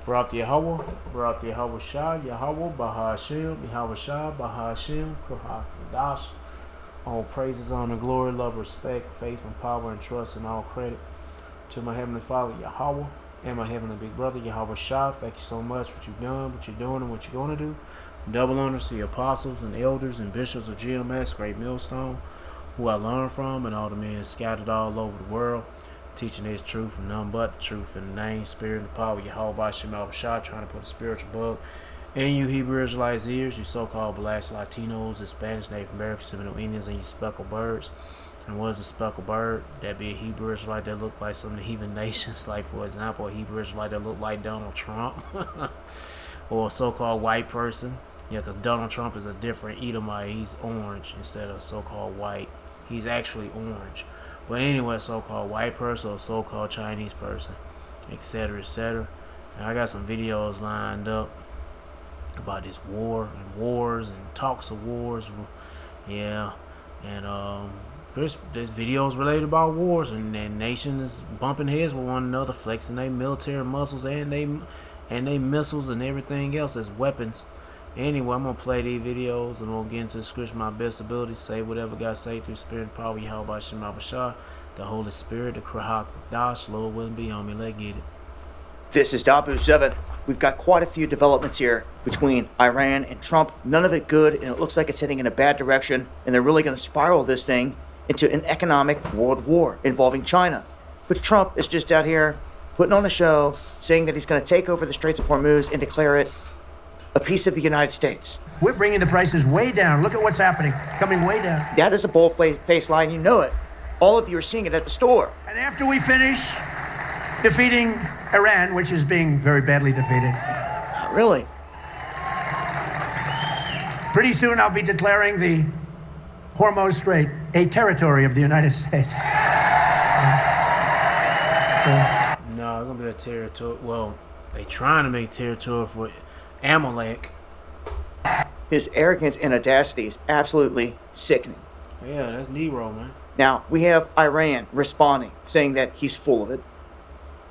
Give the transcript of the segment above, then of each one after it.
Barak Yahweh, Barak Yahweh Shah, Yahweh Bahashim, Yahweh Shah, Bahashim, Dash. All praises, honor, glory, love, respect, faith, and power, and trust, and all credit to my Heavenly Father, Yahweh, and my Heavenly Big Brother, Yahweh Shah. Thank you so much for what you've done, what you're doing, and what you're going to do. Double honors to the apostles and elders and bishops of GMS, Great Millstone, who I learned from, and all the men scattered all over the world, teaching His truth and none but the truth in the name, spirit, and the power of Yahweh Shem Shah, trying to put a spiritual bug in you Hebrew Israelites' ears, you so-called black Latinos, Hispanics, Native Americans, Seminole Indians, and you speckled birds. And what is a speckled bird? That'd be a Hebrew Israelite that look like some of the heathen nations, like for example, a Hebrew Israelite that look like Donald Trump, or a so-called white person. Yeah, because Donald Trump is a different Edomite. He's orange instead of so-called white. He's actually orange. But anyway, so-called white person or so-called Chinese person, etc., etc. And I got some videos lined up about this war and wars and talks of wars. Yeah, and there's videos related about wars and nations bumping heads with one another, flexing their military muscles and they missiles and everything else as weapons. Anyway, I'm gonna play these videos and we'll get into the scripture my best ability, say whatever God say through spirit and power, Yahweh Shem Shah, the Holy Spirit, the Krahak Dash, Lord willing be on me. Let's get it. This is Dabu 7. We've got quite a few developments here between Iran and Trump. None of it good, and it looks like it's heading in a bad direction, and they're really going to spiral this thing into an economic world war involving China. But Trump is just out here putting on a show, saying that he's going to take over the Straits of Hormuz and declare it a piece of the United States. We're bringing the prices way down. Look at what's happening, coming way down. That is a bold-faced lie, and you know it. All of you are seeing it at the store. And after we finish defeating Iran, which is being very badly defeated. Not really. Pretty soon I'll be declaring the Hormuz Strait a territory of the United States. No, it's gonna be a territory. Well, they trying to make territory for Amalek. His arrogance and audacity is absolutely sickening. Yeah, that's Nero, man. Now, we have Iran responding, saying that he's full of it.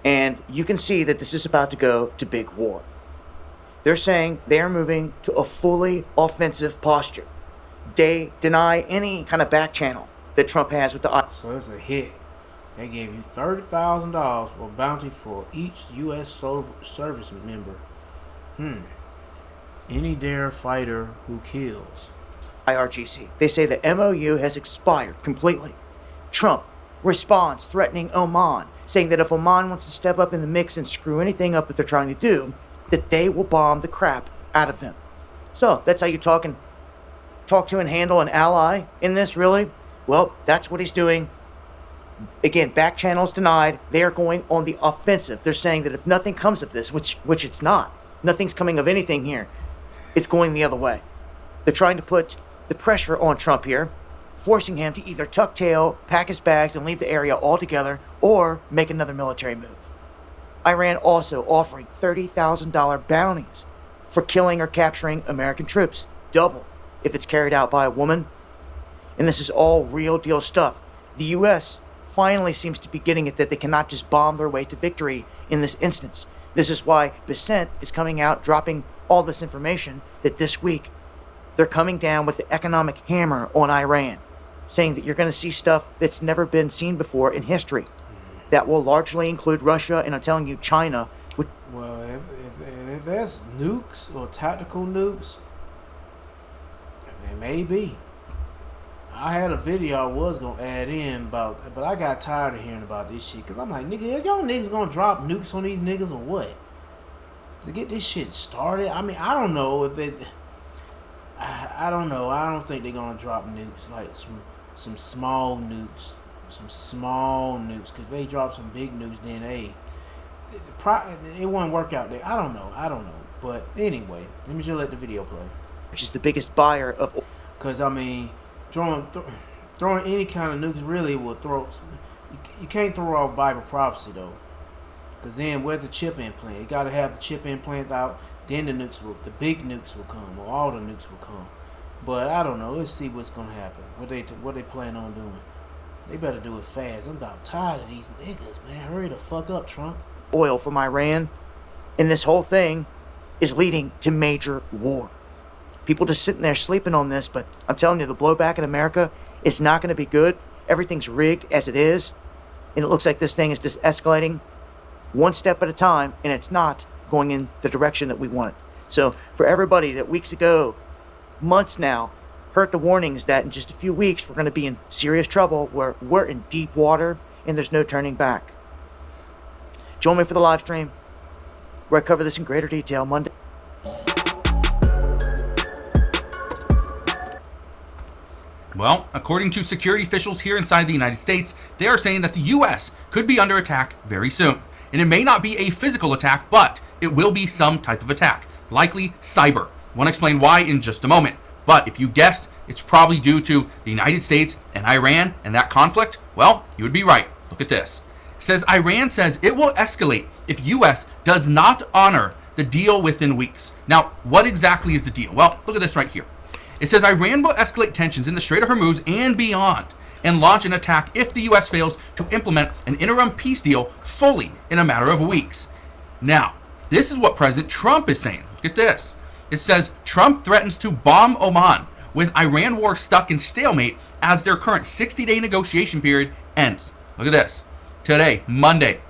And you can see that this is about to go to big war. They're saying they are moving to a fully offensive posture. They deny any kind of back channel that Trump has with the... So it's a hit. They gave you $30,000 for a bounty for each U.S. service member. Any dare fighter who kills. IRGC. They say the MOU has expired completely. Trump responds threatening Oman, saying that if Oman wants to step up in the mix and screw anything up that they're trying to do, that they will bomb the crap out of them. So, that's how you talk to and handle an ally in this, really? Well, that's what he's doing. Again, back channels denied. They are going on the offensive. They're saying that if nothing comes of this, which it's not, nothing's coming of anything here, it's going the other way. They're trying to put the pressure on Trump here, forcing him to either tuck tail, pack his bags, and leave the area altogether, or make another military move. Iran also offering $30,000 bounties for killing or capturing American troops, double if it's carried out by a woman. And this is all real deal stuff. The U.S. finally seems to be getting it that they cannot just bomb their way to victory in this instance. This is why Bessent is coming out, dropping all this information that this week they're coming down with the economic hammer on Iran, saying that you're going to see stuff that's never been seen before in history. That will largely include Russia, and I'm telling you, China. Well, if that's nukes or tactical nukes, it may be. I had a video I was going to add in about, but I got tired of hearing about this shit. Because I'm like, nigga, y'all niggas going to drop nukes on these niggas or what? To get this shit started? I mean, I don't know if it... I don't know. I don't think they're going to drop nukes. Like some small nukes. Some small nukes. Because if they drop some big nukes, then, hey... it won't work out there. I don't know. But anyway, let me just let the video play. Which is the biggest buyer of... Because, I mean... Throwing any kind of nukes really will throw... You can't throw off Bible prophecy, though. Because then, where's the chip implant? You got to have the chip implant out. Then the big nukes will come. Or all the nukes will come. But, I don't know. Let's see what's going to happen. What they plan on doing. They better do it fast. I'm about tired of these niggas, man. Hurry the fuck up, Trump. Oil from Iran. And this whole thing is leading to major war. People just sitting there sleeping on this, but I'm telling you, the blowback in America is not going to be good. Everything's rigged as it is, and it looks like this thing is just escalating one step at a time, and it's not going in the direction that we want. So for everybody that weeks ago, months now, heard the warnings that in just a few weeks we're going to be in serious trouble, where we're in deep water and there's no turning back. Join me for the live stream where I cover this in greater detail Monday. Well, according to security officials here inside the United States, they are saying that the U.S. could be under attack very soon. And it may not be a physical attack, but it will be some type of attack, likely cyber. I want to explain why in just a moment. But if you guessed it's probably due to the United States and Iran and that conflict, well, you would be right. Look at this. It says Iran says it will escalate if U.S. does not honor the deal within weeks. Now, what exactly is the deal? Well, look at this right here. It says Iran will escalate tensions in the Strait of Hormuz and beyond and launch an attack if the U.S. fails to implement an interim peace deal fully in a matter of weeks. Now, this is what President Trump is saying. Look at this. It says Trump threatens to bomb Oman with Iran war stuck in stalemate as their current 60-day negotiation period ends. Look at this. Today, Monday,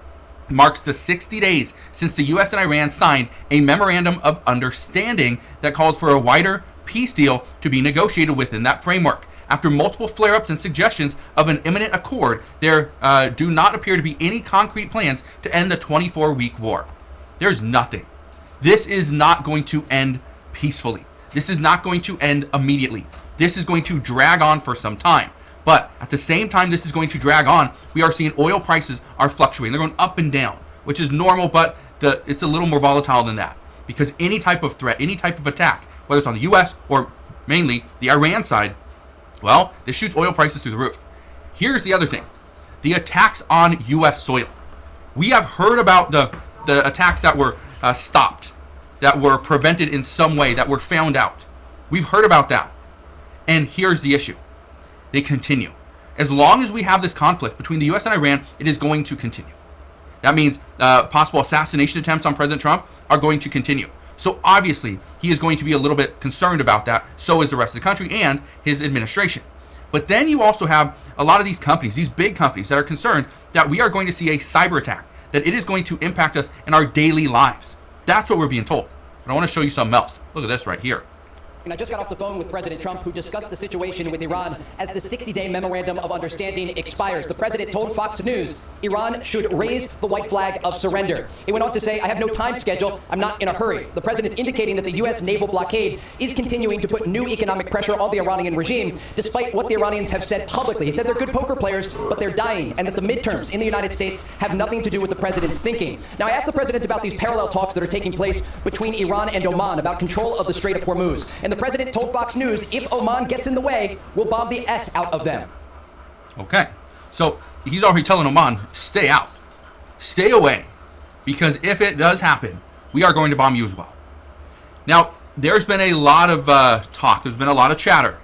marks the 60 days since the U.S. and Iran signed a memorandum of understanding that called for a wider peace deal to be negotiated within that framework. After multiple flare-ups and suggestions of an imminent accord, there do not appear to be any concrete plans to end the 24-week war. There's nothing. This is not going to end peacefully. This is not going to end immediately. This is going to drag on for some time. But at the same time this is going to drag on, we are seeing oil prices are fluctuating. They're going up and down, which is normal, but it's a little more volatile than that. Because any type of threat, any type of attack, whether it's on the U.S. or mainly the Iran side, well, this shoots oil prices through the roof. Here's the other thing. The attacks on U.S. soil. We have heard about the attacks that were stopped, that were prevented in some way, that were found out. We've heard about that. And here's the issue. They continue. As long as we have this conflict between the U.S. and Iran, it is going to continue. That means possible assassination attempts on President Trump are going to continue. So obviously, he is going to be a little bit concerned about that. So is the rest of the country and his administration. But then you also have a lot of these companies, these big companies that are concerned that we are going to see a cyber attack, that it is going to impact us in our daily lives. That's what we're being told. But I want to show you something else. Look at this right here. And I just got off the phone with President Trump, who discussed the situation with Iran as the 60-day memorandum of understanding expires. The president told Fox News Iran should raise the white flag of surrender. He went on to say, I have no time schedule. I'm not in a hurry. The president indicating that the U.S. naval blockade is continuing to put new economic pressure on the Iranian regime, despite what the Iranians have said publicly. He said they're good poker players, but they're dying, and that the midterms in the United States have nothing to do with the president's thinking. Now, I asked the president about these parallel talks that are taking place between Iran and Oman about control of the Strait of Hormuz. And the president told Fox News, if Oman gets in the way, we'll bomb the S out of them. Okay. So he's already telling Oman, stay out. Stay away. Because if it does happen, we are going to bomb you as well. Now, there's been a lot of talk. There's been a lot of chatter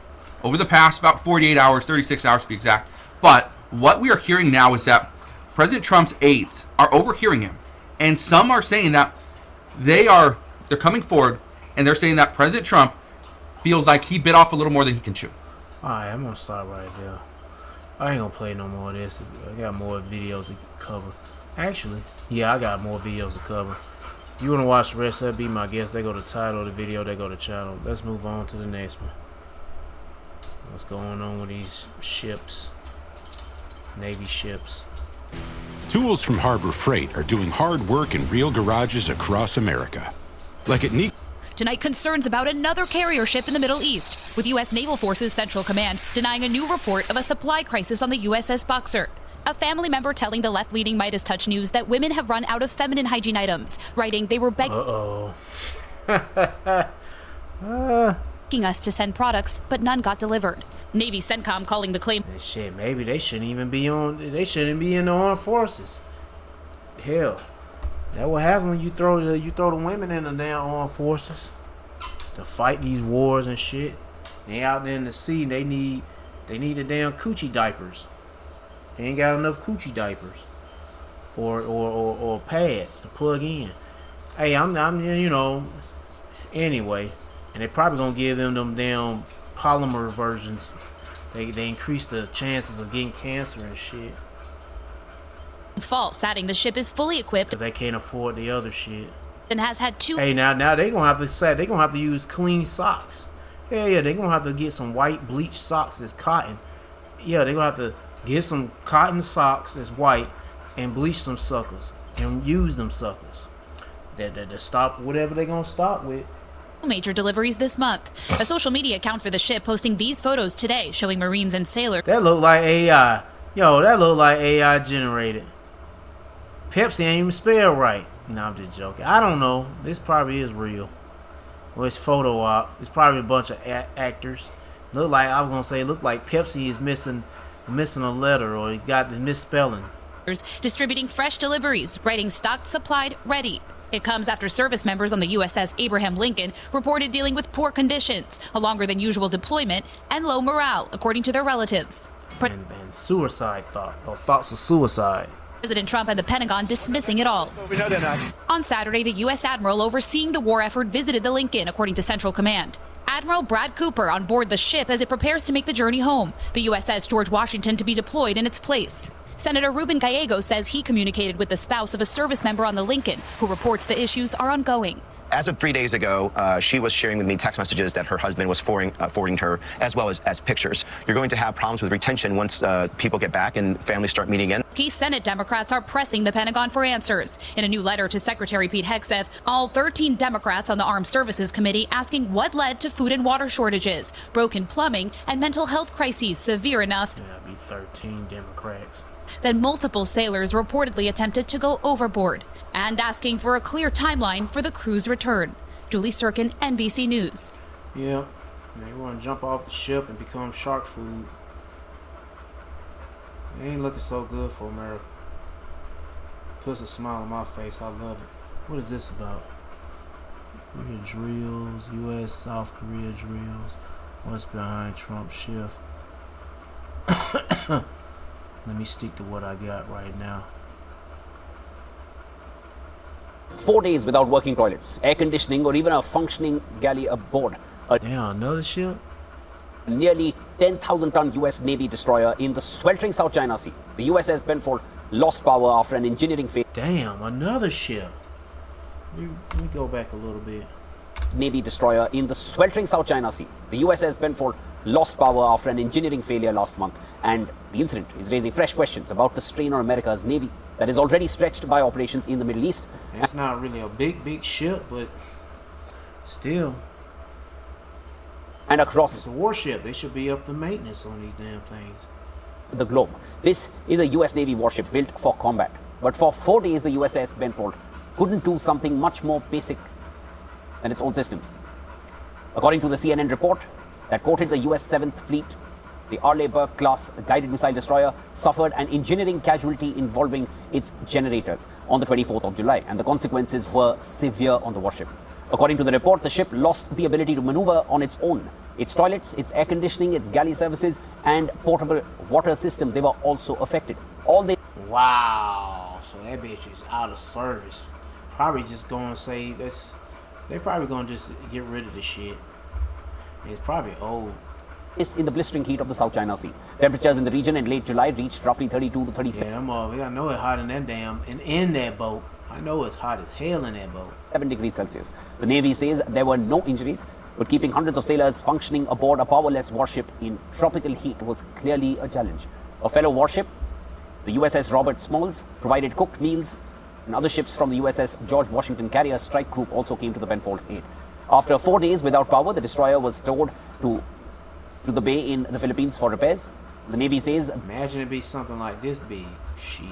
over the past about 48 hours, 36 hours to be exact. But what we are hearing now is that President Trump's aides are overhearing him. And some are saying that they're coming forward and they're saying that President Trump feels like he bit off a little more than he can chew. Alright, I'm gonna stop right there. I ain't gonna play no more of this. I got more videos to cover. Actually, yeah, I got more videos to cover. If you wanna watch the rest of it, be my guest. They go to the title of the video, they go to channel. Let's move on to the next one. What's going on with these ships? Navy ships. Tools from Harbor Freight are doing hard work in real garages across America. Like at Tonight, concerns about another carrier ship in the Middle East, with U.S. Naval Forces Central Command denying a new report of a supply crisis on the USS Boxer. A family member telling the left-leaning Midas Touch News that women have run out of feminine hygiene items, writing they were begging us to send products, but none got delivered. Navy CENTCOM calling the claim. Shit, maybe they shouldn't even be on. They shouldn't be in the armed forces. Hell. That what happens when you throw the women in the damn armed forces to fight these wars and shit. They out there in the sea. They need the damn coochie diapers. They ain't got enough coochie diapers or pads to plug in. Hey, I'm you know, anyway, and they probably gonna give them damn polymer versions. They increase the chances of getting cancer and shit. False, adding the ship is fully equipped 'Cause they can't afford the other shit. and has had two Hey, now they gonna have to say they gonna have to use clean socks. Yeah, they gonna have to get some white bleached socks that's cotton. Yeah, they gonna have to get some cotton socks that's white and bleach them suckers and use them suckers. That stop whatever they gonna stop with. major deliveries this month. A social media account for the ship posting these photos today showing Marines and sailors That look like AI. Yo, that look like AI generated. Pepsi ain't even spelled right. No, I'm just joking. I don't know. This probably is real. Well, it's photo op. It's probably a bunch of actors. Look like I was gonna say, look like Pepsi is missing a letter or it got the misspelling. distributing fresh deliveries, writing stocked, supplied, ready. It comes after service members on the USS Abraham Lincoln reported dealing with poor conditions, a longer than usual deployment, and low morale, according to their relatives. And suicide thoughts of suicide. President Trump and the Pentagon dismissing it all. We know they're not. On Saturday, the U.S. Admiral overseeing the war effort visited the Lincoln, according to Central Command. Admiral Brad Cooper on board the ship as it prepares to make the journey home. The USS George Washington to be deployed in its place. Senator Ruben Gallego says he communicated with the spouse of a service member on the Lincoln, who reports the issues are ongoing. As of 3 days ago, she was sharing with me text messages that her husband was forwarding to her, as well as pictures. You're going to have problems with retention once people get back and families start meeting again. Key Senate Democrats are pressing the Pentagon for answers. In a new letter to Secretary Pete Hegseth, all 13 Democrats on the Armed Services Committee asking what led to food and water shortages, broken plumbing, and mental health crises severe enough Yeah, be 13 Democrats. that multiple sailors reportedly attempted to go overboard, and asking for a clear timeline for the crew's return. Julie Sirkin, NBC News. Yeah, they want to jump off the ship and become shark food. It ain't looking so good for America. Puts a smile on my face. I love it. What is this about? Korea drills, U.S. South Korea drills. What's behind Trump's shift? Let me stick to what I got right now. 4 days without working toilets, air conditioning, or even a functioning galley aboard a Damn, another ship? nearly 10,000-ton U.S. Navy destroyer in the sweltering South China Sea. The USS Benfold lost power after an engineering failure. Damn, another ship. Let me go back a little bit. Navy destroyer in the sweltering South China Sea. The USS Benfold lost power after an engineering failure last month, and the incident is raising fresh questions about the strain on America's Navy that is already stretched by operations in the Middle East. It's not really a big ship, but still, And across it's a warship. They should be up to maintenance on these damn things. the globe. This is a US Navy warship built for combat. But for 4 days, the USS Benfold couldn't do something much more basic than its own systems. According to the CNN report that quoted the US 7th Fleet, the Arleigh Burke class guided missile destroyer suffered an engineering casualty involving its generators on the 24th of July, and the consequences were severe on the warship. According to the report, the ship lost the ability to maneuver on its own. Its toilets, its air conditioning, its galley services, and portable water systems, they were also affected. All they Wow. So that bitch is out of service. Probably just gonna say this. They probably gonna just get rid of the shit. It's probably old. is in the blistering heat of the South China Sea. Temperatures in the region in late July reached roughly 32 to 37 Yeah, I know it's hot in that damn in that boat. I know it's hot as hell in that boat. degrees Celsius. The Navy says there were no injuries, but keeping hundreds of sailors functioning aboard a powerless warship in tropical heat was clearly a challenge. A fellow warship, the USS Robert Smalls, provided cooked meals, and other ships from the USS George Washington Carrier Strike Group also came to the Benfold's aid. After 4 days without power, the destroyer was towed to the bay in the Philippines for repairs. The Navy says Imagine it be something like this big. Shit.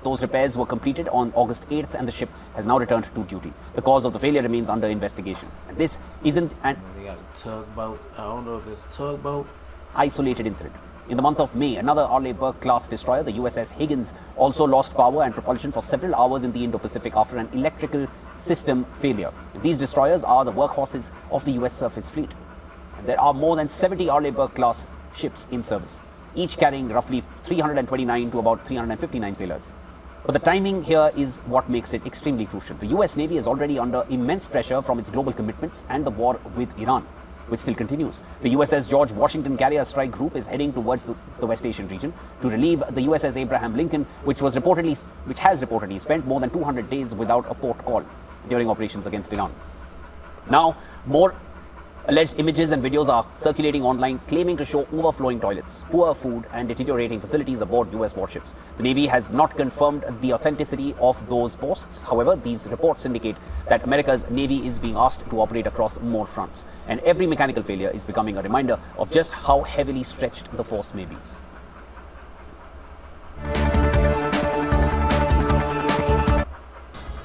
those repairs were completed on August 8th and the ship has now returned to duty. The cause of the failure remains under investigation. And this isn't an They got a tugboat. I don't know if it's a tugboat. isolated incident. In the month of May, another Arleigh Burke class destroyer, the USS Higgins, also lost power and propulsion for several hours in the Indo-Pacific after an electrical system failure. These destroyers are the workhorses of the US surface fleet. There are more than 70 Arleigh Burke class ships in service, each carrying roughly 329 to about 359 sailors. But the timing here is what makes it extremely crucial. The US Navy is already under immense pressure from its global commitments and the war with Iran, which still continues. The USS George Washington Carrier Strike Group is heading towards the West Asian region to relieve the USS Abraham Lincoln, which has reportedly spent more than 200 days without a port call during operations against Iran. Now, more alleged images and videos are circulating online claiming to show overflowing toilets, poor food and deteriorating facilities aboard US warships. The Navy has not confirmed the authenticity of those posts. However, these reports indicate that America's Navy is being asked to operate across more fronts, and every mechanical failure is becoming a reminder of just how heavily stretched the force may be.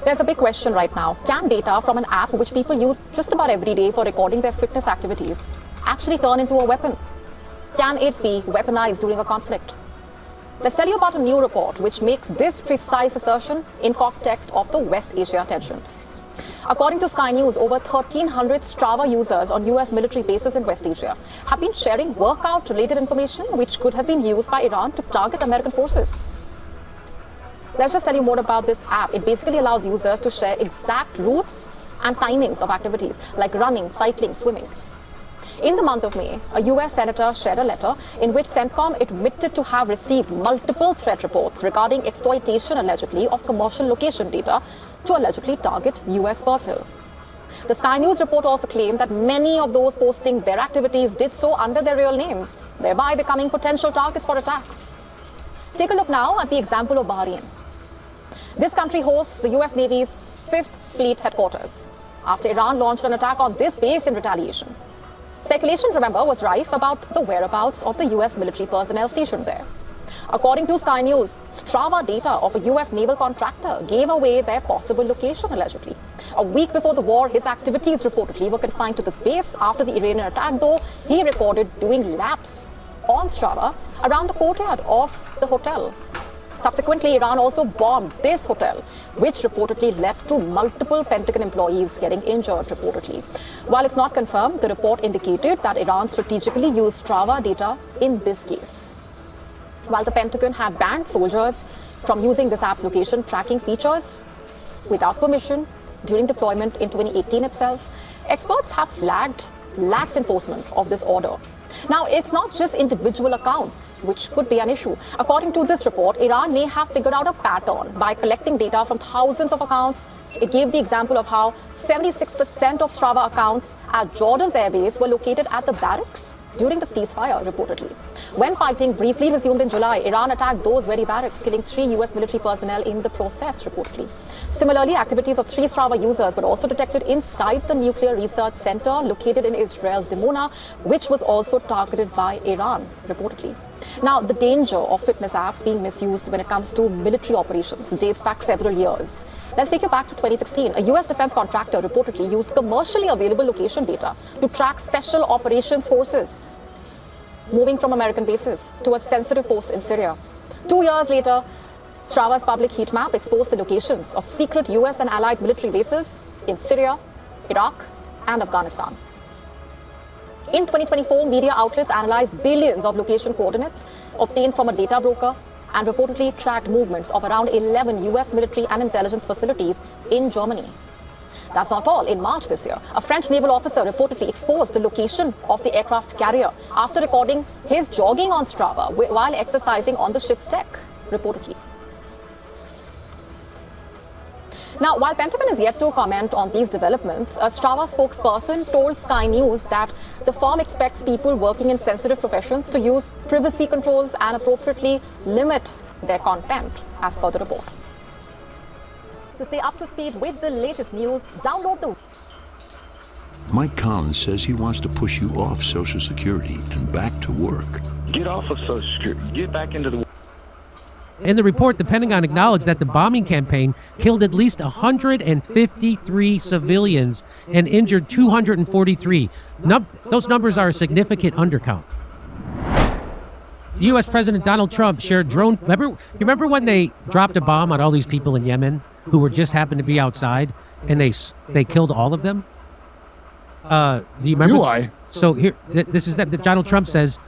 There's a big question right now. Can data from an app which people use just about every day for recording their fitness activities actually turn into a weapon? Can it be weaponized during a conflict? Let's tell you about a new report which makes this precise assertion in context of the West Asia tensions. According to Sky News, over 1,300 Strava users on US military bases in West Asia have been sharing workout-related information which could have been used by Iran to target American forces. Let's just tell you more about this app. It basically allows users to share exact routes and timings of activities like running, cycling, swimming. In the month of May, a US senator shared a letter in which CENTCOM admitted to have received multiple threat reports regarding exploitation allegedly of commercial location data to allegedly target US personnel. The Sky News report also claimed that many of those posting their activities did so under their real names, thereby becoming potential targets for attacks. Take a look now at the example of Bahrain. This country hosts the US Navy's 5th Fleet headquarters after Iran launched an attack on this base in retaliation. Speculation, remember, was rife about the whereabouts of the US military personnel stationed there. According to Sky News, Strava data of a US naval contractor gave away their possible location allegedly. A week before the war, his activities reportedly were confined to this base. After the Iranian attack, though, he recorded doing laps on Strava around the courtyard of the hotel. Subsequently, Iran also bombed this hotel, which reportedly led to multiple Pentagon employees getting injured, reportedly. While it's not confirmed, the report indicated that Iran strategically used Strava data in this case. While the Pentagon had banned soldiers from using this app's location tracking features without permission during deployment in 2018 itself, experts have flagged lax enforcement of this order. Now, it's not just individual accounts, which could be an issue. According to this report, Iran may have figured out a pattern by collecting data from thousands of accounts. It gave the example of how 76% of Strava accounts at Jordan's airbase were located at the barracks during the ceasefire, reportedly. When fighting briefly resumed in July, Iran attacked those very barracks, killing 3 US military personnel in the process, reportedly. Similarly, activities of 3 Strava users were also detected inside the nuclear research center located in Israel's Dimona, which was also targeted by Iran, reportedly. Now, the danger of fitness apps being misused when it comes to military operations dates back several years. Let's take you back to 2016. A US defense contractor reportedly used commercially available location data to track special operations forces moving from American bases to a sensitive post in Syria. 2 years later, Strava's public heat map exposed the locations of secret US and allied military bases in Syria, Iraq, and Afghanistan. In 2024, media outlets analyzed billions of location coordinates obtained from a data broker and reportedly tracked movements of around 11 US military and intelligence facilities in Germany. That's not all. In March this year, a French naval officer reportedly exposed the location of the aircraft carrier after recording his jogging on Strava while exercising on the ship's deck, reportedly. Now, while Pentagon is yet to comment on these developments, a Strava spokesperson told Sky News that the firm expects people working in sensitive professions to use privacy controls and appropriately limit their content, as per the report. To stay up to speed with the latest news, download the... Mike Collins says he wants to push you off Social Security and back to work. Get off of Social Security. Get back into the... In the report, the Pentagon acknowledged that the bombing campaign killed at least 153 civilians and injured 243. Those numbers are a significant undercount. U.S. President Donald Trump shared drone... Remember when they dropped a bomb on all these people in Yemen who were just happened to be outside and they killed all of them? Do you remember? Do I? So here, this is that Donald Trump says,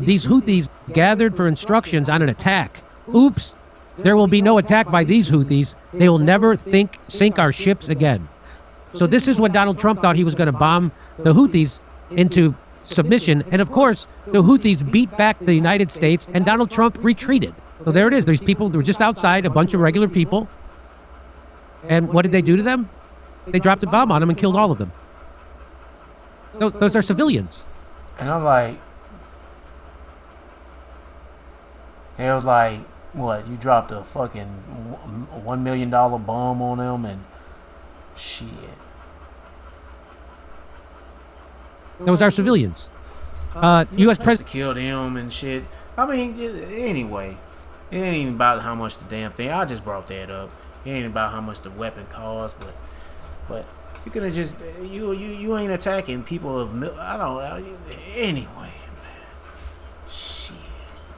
these Houthis gathered for instructions on an attack. Oops. there will be no attack by these Houthis. They will never sink our ships again. So this is when Donald Trump thought he was going to bomb the Houthis into submission. And of course, the Houthis beat back the United States and Donald Trump retreated. So there it is. There's people who were just outside, a bunch of regular people. And what did they do to them? They dropped a bomb on them and killed all of them. Those are civilians. And I'm like, it was like, what, you dropped a fucking $1 million bomb on them and shit. Those are civilians. U.S. President killed him and shit. I mean, anyway, it ain't even about how much the damn thing. I just brought that up. It ain't about how much the weapon cost, but you could have just you ain't attacking people of anyway. Man. Shit,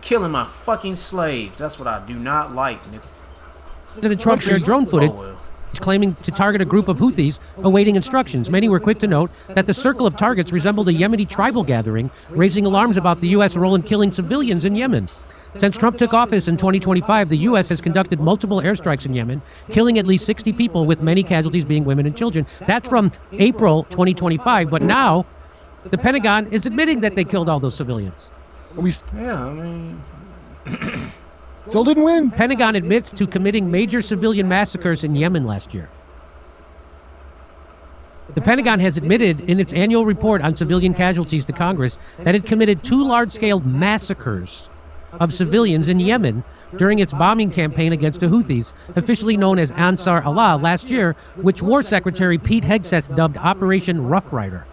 killing my fucking slaves. That's what I do not like, nigga. President Trump shared drone footage claiming to target a group of Houthis awaiting instructions. Many were quick to note that the circle of targets resembled a Yemeni tribal gathering, raising alarms about the U.S. role in killing civilians in Yemen. Since Trump took office in 2025, the U.S. has conducted multiple airstrikes in Yemen, killing at least 60 people, with many casualties being women and children. That's from April 2025, but now the Pentagon is admitting that they killed all those civilians. Yeah, I mean... Still didn't win. Pentagon admits to committing major civilian massacres in Yemen last year. The Pentagon has admitted in its annual report on civilian casualties to Congress that it committed 2 large-scale massacres of civilians in Yemen during its bombing campaign against the Houthis, officially known as Ansar Allah, last year, which War Secretary Pete Hegseth dubbed Operation Rough Rider.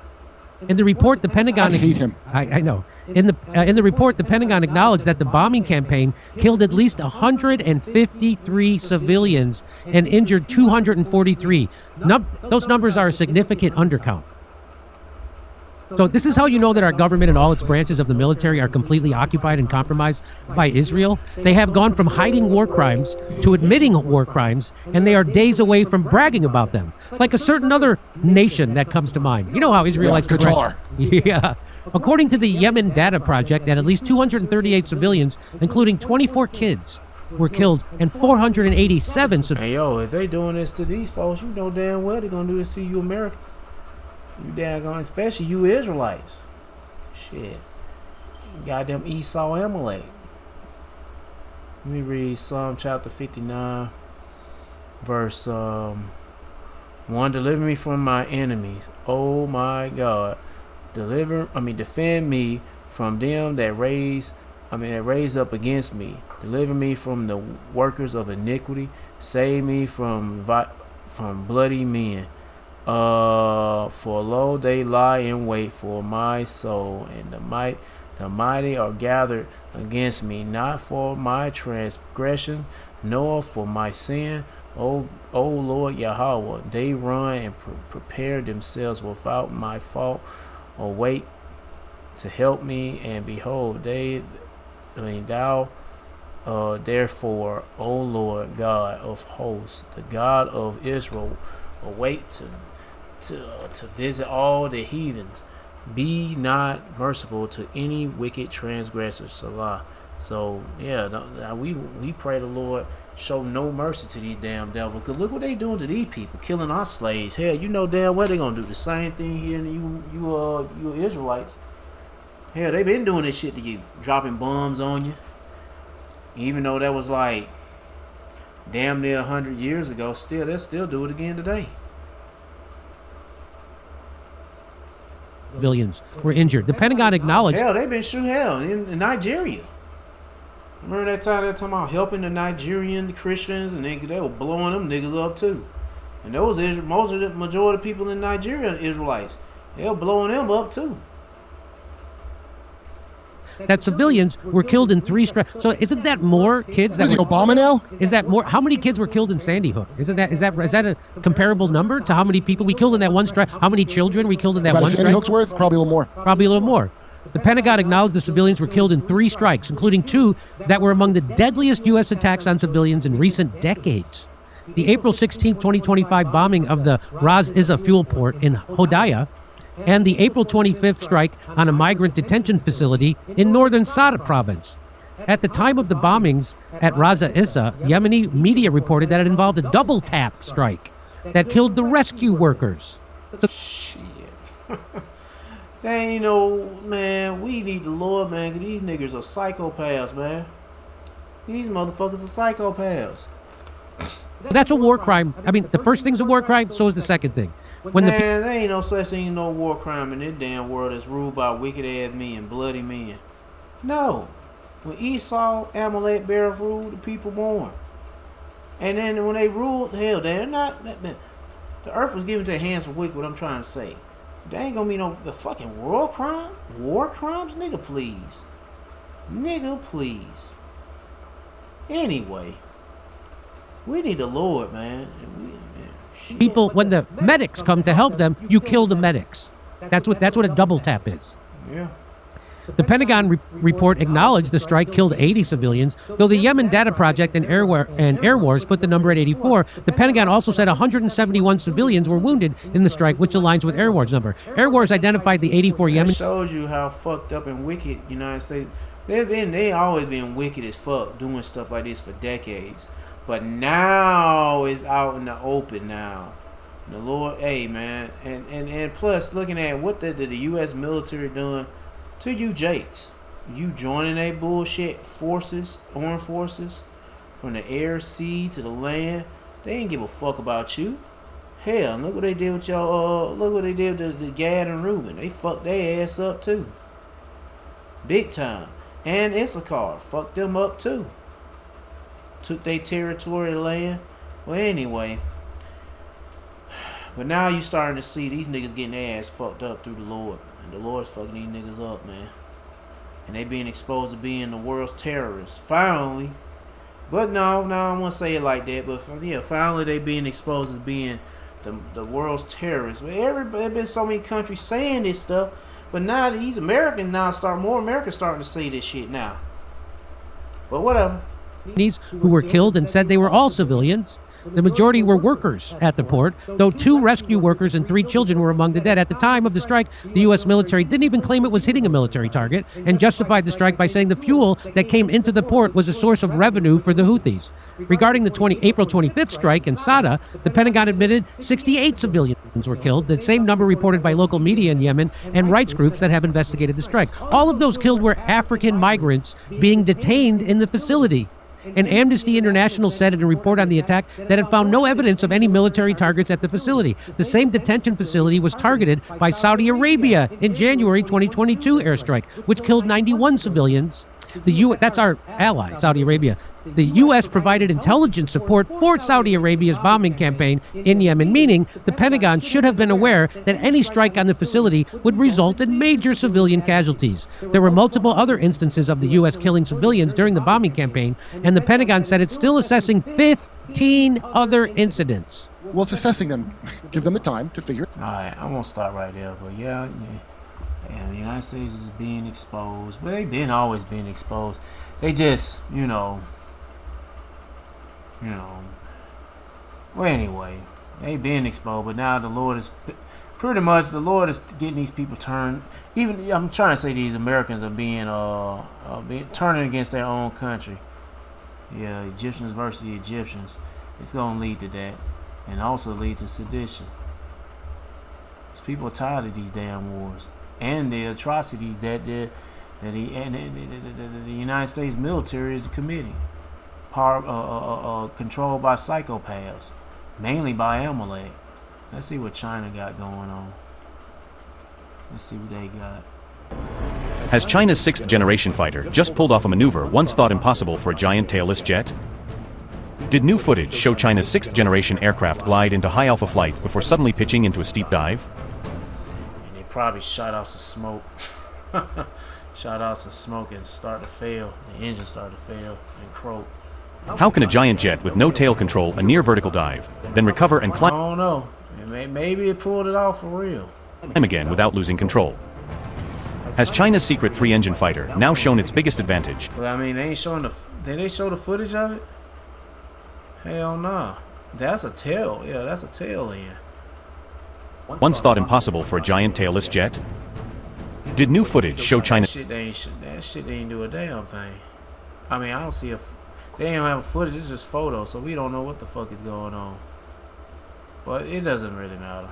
In the report, the Pentagon... I hate him. I know. In the report, the Pentagon acknowledged that the bombing campaign killed at least 153 civilians and injured 243. Those numbers are a significant undercount. So this is how you know that our government and all its branches of the military are completely occupied and compromised by Israel. They have gone from hiding war crimes to admitting war crimes, and they are days away from bragging about them. Like a certain other nation that comes to mind. You know how Israel likes to brag. Yeah. According to the Yemen Data Project, at least 238 civilians, including 24 kids, were killed and 487 civilians. Hey, yo, if they doing this to these folks, you know damn well they're going to do this to you Americans. You daggone, especially you Israelites. Shit. Goddamn Esau Amalek. Let me read Psalm chapter 59, verse 1. Deliver me from my enemies. Oh my God. Defend me from them that raise up against me. Deliver me from the workers of iniquity. Save me from bloody men. For lo, they lie in wait for my soul, and the mighty are gathered against me, not for my transgression, nor for my sin. O Lord Yahweh, they run and prepare themselves without my fault. Await to help me, and behold, thou, therefore, O Lord God of hosts, the God of Israel, await to visit all the heathens. Be not merciful to any wicked transgressor. Salah. So yeah, we pray the Lord show no mercy to these damn devils. Cause look what they doing to these people, killing our slaves. Hell, you know damn well they gonna do the same thing here in you Israelites. Hell, they been doing this shit to you, dropping bombs on you. Even though that was like damn near 100 years ago, they'll still do it again today. Civilians were injured. The Pentagon acknowledged... Hell, they've been shooting in Nigeria. Remember that time they were talking about helping the Nigerian Christians, and they were blowing them niggas up too. And those majority of people in Nigeria are Israelites. They were blowing them up too. That civilians were killed in 3 strikes. So isn't that more kids? Is it Obama now? Is that more? How many kids were killed in Sandy Hook? Is that a comparable number to how many people we killed in that one strike? How many children we killed in that About one Sandy strike? Hook's worth? Probably a little more. Probably a little more. The Pentagon acknowledged the civilians were killed in 3 strikes, including 2 that were among the deadliest U.S. attacks on civilians in recent decades. The April 16, 2025 bombing of the Ras Isa fuel port in Hodaya, and the April 25th strike on a migrant detention facility in northern Sada province. At the time of the bombings at Raza Issa, Yemeni media reported that it involved a double tap strike that killed the rescue workers. Shit. They ain't no, man, we need the Lord, man, 'cause these niggas are psychopaths, man. These motherfuckers are psychopaths. That's a war crime. I mean, the first thing's a war crime, so is the second thing. When Man, there ain't no such thing as no war crime in this damn world that's ruled by wicked ass men, bloody men. No. When Esau, Amalek, Berith ruled, the people mourn. And then when they ruled, hell, they're not. The earth was given to their hands for wicked, what I'm trying to say. There ain't gonna be no the fucking war crime? War crimes? Nigga, please. Nigga, please. Anyway, we need the Lord, man. people, when the medics come to help them, you kill the medics. That's what a double tap is. Yeah. The Pentagon report acknowledged the strike killed 80 civilians, though the Yemen Data Project and Air Wars put the number at 84. The Pentagon also said 171 civilians were wounded in the strike, which aligns with Air Wars' number. Air Wars identified the 84 Yemen. That shows you how fucked up and wicked United States. They always been wicked as fuck, doing stuff like this for decades. But now it's out in the open now. The Lord, hey man, and plus looking at what the U.S. military doing to you Jakes, you joining a bullshit forces, armed forces, from the air, sea to the land. They ain't give a fuck about you. Hell, look what they did with y'all. Look what they did to the Gad and Reuben. They fucked their ass up too, big time. And Issachar fucked them up too. Took their territory, land. Well, anyway. But now you starting to see these niggas getting their ass fucked up through the Lord. And the Lord's fucking these niggas up, man. And they being exposed to being the world's terrorists. Finally. But no, I don't want to say it like that. But yeah, finally they being exposed as being the world's terrorists. But there been so many countries saying this stuff. But now these Americans more Americans starting to say this shit now. But whatever. Who were killed and said they were all civilians. The majority were workers at the port, though 2 rescue workers and 3 children were among the dead. At the time of the strike, the U.S. military didn't even claim it was hitting a military target and justified the strike by saying the fuel that came into the port was a source of revenue for the Houthis. Regarding the April 25th strike in Sada, the Pentagon admitted 68 civilians were killed, the same number reported by local media in Yemen and rights groups that have investigated the strike. All of those killed were African migrants being detained in the facility. And Amnesty International said in a report on the attack that it found no evidence of any military targets at the facility. The same detention facility was targeted by Saudi Arabia in January 2022 airstrike, which killed 91 civilians. That's our ally, Saudi Arabia. The U.S. provided intelligence support for Saudi Arabia's bombing campaign in Yemen, meaning the Pentagon should have been aware that any strike on the facility would result in major civilian casualties. There were multiple other instances of the U.S. killing civilians during the bombing campaign, and the Pentagon said it's still assessing 15 other incidents. Well, it's assessing them. Give them the time to figure. All right, I'm going to stop right there. But yeah, the United States is being exposed. Well, they've been always being exposed. They just, well, anyway, they been exposed, but now the Lord is getting these people turned. Even I'm trying to say these Americans are being turning against their own country. Yeah, Egyptians versus the Egyptians. It's gonna lead to that, and also lead to sedition. Because people are tired of these damn wars and the atrocities that the United States military is committing. Controlled by psychopaths, mainly by Amalek. Let's see what China got going on. Let's see what they got. Has China's 6th generation fighter just pulled off a maneuver once thought impossible for a giant tailless jet? Did new footage show China's 6th generation aircraft glide into high alpha flight before suddenly pitching into a steep dive? And they probably shot out some smoke. Shot out some smoke and started to fail. The engine started to fail and croak. How can a giant jet with no tail control a near vertical dive, then recover and I climb don't know. Maybe it pulled it off for real. again without losing control? Has China's secret 3-engine fighter now shown its biggest advantage? Well, I mean, they ain't showing did they show the footage of it? Hell nah. That's a tail. Yeah, that's a tail end. Once thought impossible for a giant tailless jet? Did new footage show China... That shit ain't do a damn thing. I mean, I don't see they ain't have footage. It's just photos, so we don't know what the fuck is going on. But it doesn't really matter.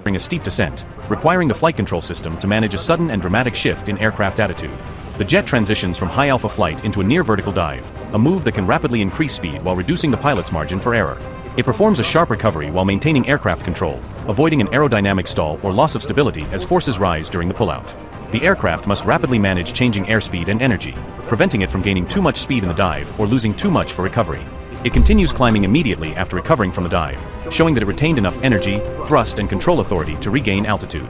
During a steep descent, requiring the flight control system to manage a sudden and dramatic shift in aircraft attitude. The jet transitions from high alpha flight into a near vertical dive, a move that can rapidly increase speed while reducing the pilot's margin for error. It performs a sharp recovery while maintaining aircraft control, avoiding an aerodynamic stall or loss of stability as forces rise during the pullout. The aircraft must rapidly manage changing airspeed and energy, preventing it from gaining too much speed in the dive or losing too much for recovery. It continues climbing immediately after recovering from the dive, showing that it retained enough energy, thrust, and control authority to regain altitude.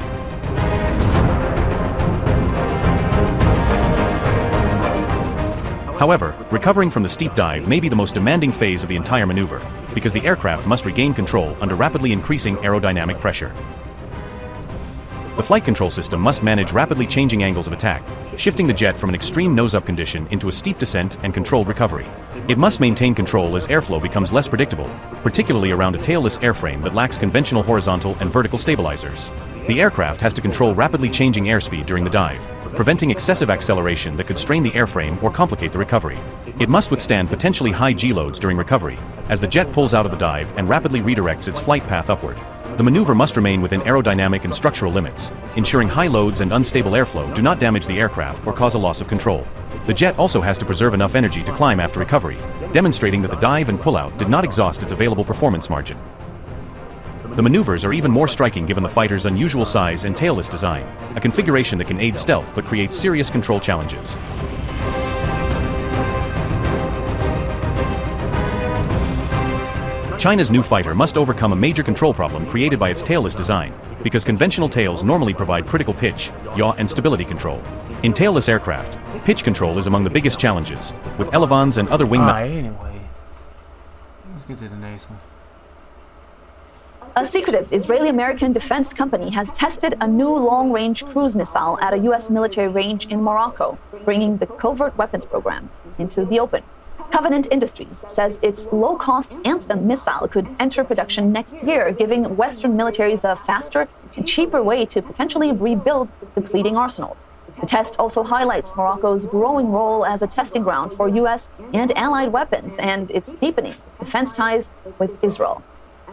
However, recovering from the steep dive may be the most demanding phase of the entire maneuver, because the aircraft must regain control under rapidly increasing aerodynamic pressure. The flight control system must manage rapidly changing angles of attack, shifting the jet from an extreme nose-up condition into a steep descent and controlled recovery. It must maintain control as airflow becomes less predictable, particularly around a tailless airframe that lacks conventional horizontal and vertical stabilizers. The aircraft has to control rapidly changing airspeed during the dive, preventing excessive acceleration that could strain the airframe or complicate the recovery. It must withstand potentially high G-loads during recovery, as the jet pulls out of the dive and rapidly redirects its flight path upward. The maneuver must remain within aerodynamic and structural limits, ensuring high loads and unstable airflow do not damage the aircraft or cause a loss of control. The jet also has to preserve enough energy to climb after recovery, demonstrating that the dive and pullout did not exhaust its available performance margin. The maneuvers are even more striking given the fighter's unusual size and tailless design, a configuration that can aid stealth but creates serious control challenges. China's new fighter must overcome a major control problem created by its tailless design, because conventional tails normally provide critical pitch, yaw, and stability control. In tailless aircraft, pitch control is among the biggest challenges, with elevons and other wing... Anyway, let's get to the next one. A secretive Israeli-American defense company has tested a new long-range cruise missile at a U.S. military range in Morocco, bringing the covert weapons program into the open. Covenant Industries says its low-cost Anthem missile could enter production next year, giving Western militaries a faster and cheaper way to potentially rebuild depleting arsenals. The test also highlights Morocco's growing role as a testing ground for U.S. and allied weapons and its deepening defense ties with Israel.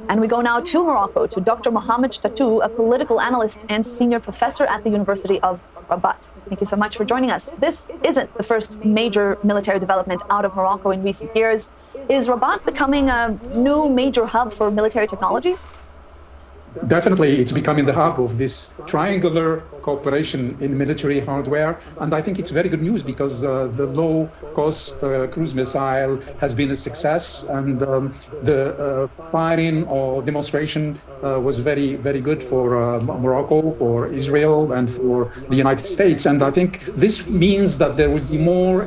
And we go now to Morocco, to Dr. Mohamed Tatou, a political analyst and senior professor at the University of Rabat. Thank you so much for joining us. This isn't the first major military development out of Morocco in recent years. Is Rabat becoming a new major hub for military technology? Definitely, it's becoming the hub of this triangular cooperation in military hardware. And I think it's very good news because the low-cost cruise missile has been a success. And the firing or demonstration was very, very good for Morocco, for Israel, and for the United States. And I think this means that there will be more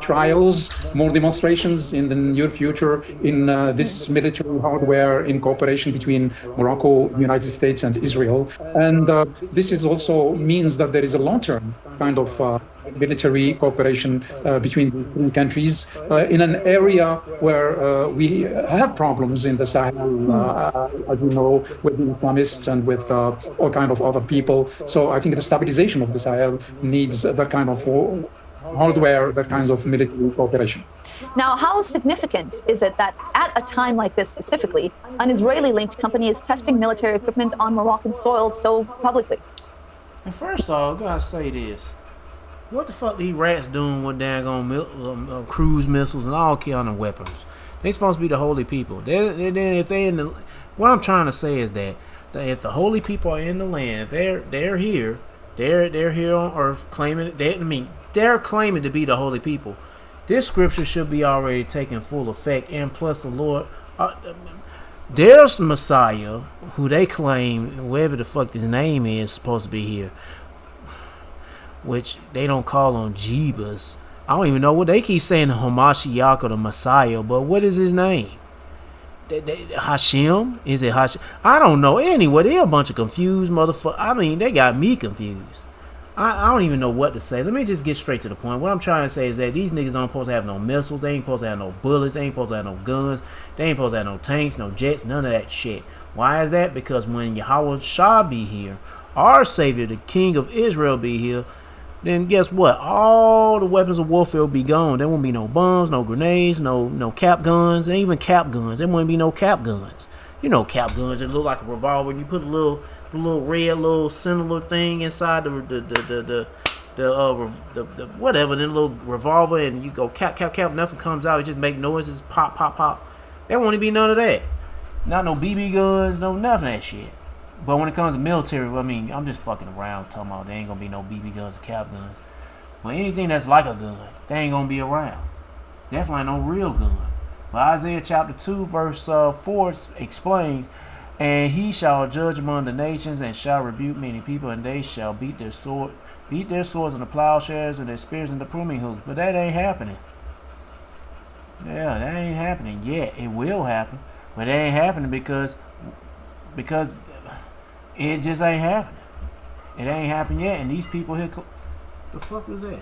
trials, more demonstrations in the near future in this military hardware in cooperation between Morocco, the United States, and Israel. And this is also means that there is a long-term kind of military cooperation between the countries in an area where we have problems in the Sahel, as you know, with the Islamists and with all kind of other people. So I think the stabilization of the Sahel needs that kind of hardware, that kinds of military cooperation. Now, how significant is it that at a time like this specifically, an Israeli-linked company is testing military equipment on Moroccan soil so publicly? And first off, I gotta say this. What the fuck these rats doing with daggone cruise missiles and all kind of weapons? They supposed to be the holy people. If they in the, what I'm trying to say is that if the holy people are in the land, they're here, they're here on earth claiming they're claiming to be the holy people. This scripture should be already taking full effect, and plus the Lord, there's Messiah, who they claim, whatever the fuck his name is, supposed to be here, which they don't call on Jeebus. I don't even know what they keep saying, the Hamashiach or the Messiah, but what is his name? Hashem? Is it Hashem? I don't know. Anyway, they're a bunch of confused motherfuckers. I mean, they got me confused. I don't even know what to say. Let me just get straight to the point. What I'm trying to say is that these niggas don't supposed to have no missiles. They ain't supposed to have no bullets. They ain't supposed to have no guns. They ain't supposed to have no tanks, no jets, none of that shit. Why is that? Because when Yahweh Shah be here, our Savior, the King of Israel, be here, then guess what? All the weapons of warfare will be gone. There won't be no bombs, no grenades, no cap guns, and even cap guns. There won't be no cap guns. You know, cap guns that look like a revolver, and you put a little red little cylinder thing inside the whatever, the little revolver, and you go cap, nothing comes out. It just make noises, pop, pop, pop. There won't be none of that. Not no BB guns, no nothing of that shit. But when it comes to military, I mean, I'm just fucking around talking about there ain't gonna be no BB guns or cap guns. But anything that's like a gun, they ain't gonna be around. Definitely no real gun. But Isaiah chapter 2 verse 4 explains, and he shall judge among the nations and shall rebuke many people, and they shall beat their swords in the plowshares and their spears in the pruning hooks. But that ain't happening. Yeah, that ain't happening yet. It will happen, but it ain't happening because it just ain't happening. It ain't happened yet, and these people here. The fuck was that?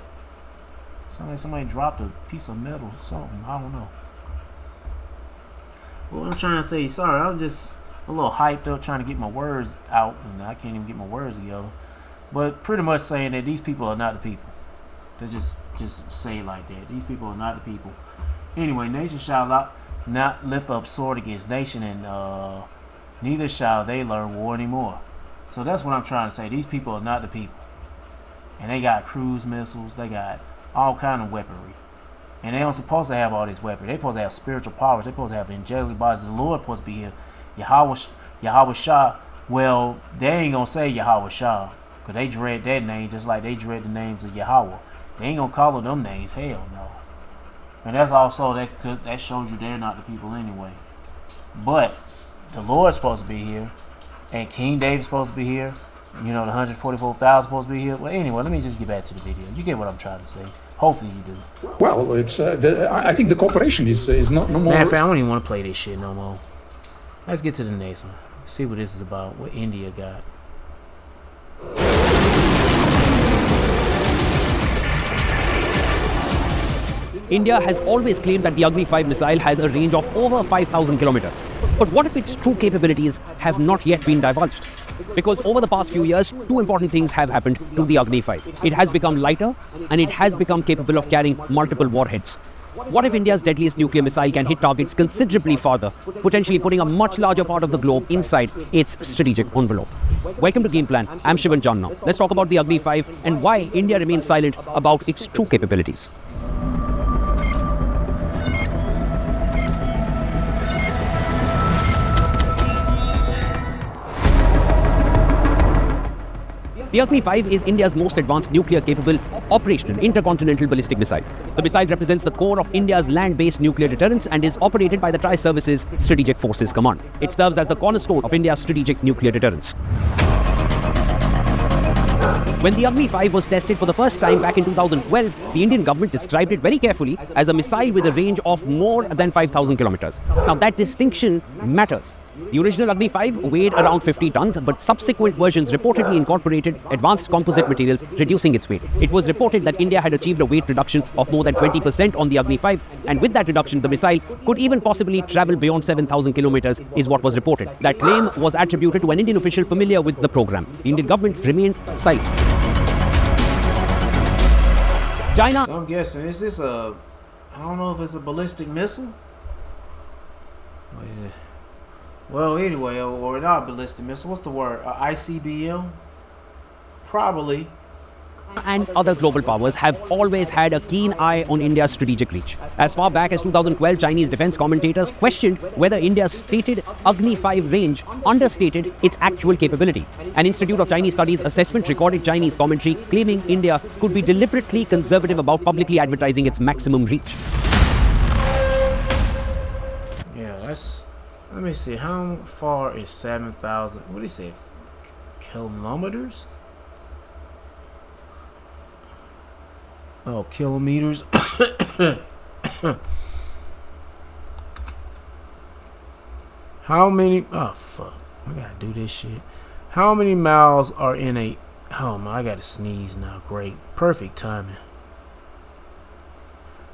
Sounded like somebody dropped a piece of metal or something. I don't know. What I'm trying to say, sorry, I'm just a little hyped up trying to get my words out, and I can't even get my words together. But pretty much saying that these people are not the people. They just say it like that. These people are not the people. Anyway, nation shall not lift up sword against nation, and neither shall they learn war anymore. So that's what I'm trying to say. These people are not the people. And they got cruise missiles. They got all kind of weaponry. And they don't supposed to have all this weaponry. They supposed to have spiritual powers. They supposed to have angelic bodies. The Lord supposed to be here. Yahweh Shah. Well, they ain't going to say Yahweh Shah. Because they dread that name just like they dread the names of Yahweh. They ain't going to call them names. Hell no. And that's also, that shows you they're not the people anyway. But the Lord's supposed to be here. And King David's supposed to be here. You know, the 144,000 supposed to be here. Well, anyway, let me just get back to the video. You get what I'm trying to say. Hopefully you do. Well, it's I think the cooperation is no more. Man, I don't even want to play this shit no more. Let's get to the next one. See what this is about. What India got. India has always claimed that the Agni 5 missile has a range of over 5,000 kilometers. But what if its true capabilities have not yet been divulged? Because over the past few years, two important things have happened to the Agni 5. It has become lighter, and it has become capable of carrying multiple warheads. What if India's deadliest nuclear missile can hit targets considerably farther, potentially putting a much larger part of the globe inside its strategic envelope? Welcome to Game Plan. I'm Shivan Janna. Let's talk about the Agni 5 and why India remains silent about its true capabilities. The Agni 5 is India's most advanced nuclear-capable operational intercontinental ballistic missile. The missile represents the core of India's land-based nuclear deterrence and is operated by the Tri-Services Strategic Forces Command. It serves as the cornerstone of India's strategic nuclear deterrence. When the Agni 5 was tested for the first time back in 2012, the Indian government described it very carefully as a missile with a range of more than 5,000 kilometers. Now that distinction matters. The original Agni 5 weighed around 50 tons, but subsequent versions reportedly incorporated advanced composite materials, reducing its weight. It was reported that India had achieved a weight reduction of more than 20% on the Agni 5, and with that reduction, the missile could even possibly travel beyond 7,000 kilometers, is what was reported. That claim was attributed to an Indian official familiar with the program. The Indian government remained silent. China. So I'm guessing, is this I don't know if it's a ballistic missile? Well, anyway, or not ballistic missile. What's the word? ICBM? Probably. And other global powers have always had a keen eye on India's strategic reach. As far back as 2012, Chinese defense commentators questioned whether India's stated Agni 5 range understated its actual capability. An Institute of Chinese Studies assessment recorded Chinese commentary claiming India could be deliberately conservative about publicly advertising its maximum reach. Yeah, let me see, how far is 7,000, what do you say, kilometers? Oh, kilometers. How many, oh fuck, I gotta do this shit. How many miles are in a, oh my, I gotta sneeze now, great, perfect timing.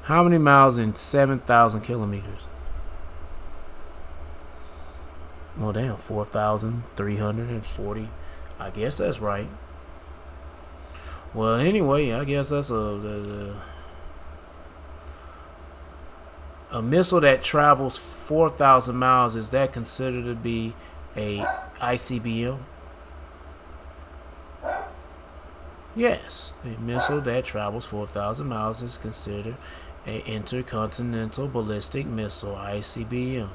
How many miles in 7,000 kilometers? Well, damn, 4,340. I guess that's right. Well, anyway, I guess that's a missile that travels 4,000 miles. Is that considered to be a ICBM? Yes, a missile that travels 4,000 miles is considered an intercontinental ballistic missile, ICBM.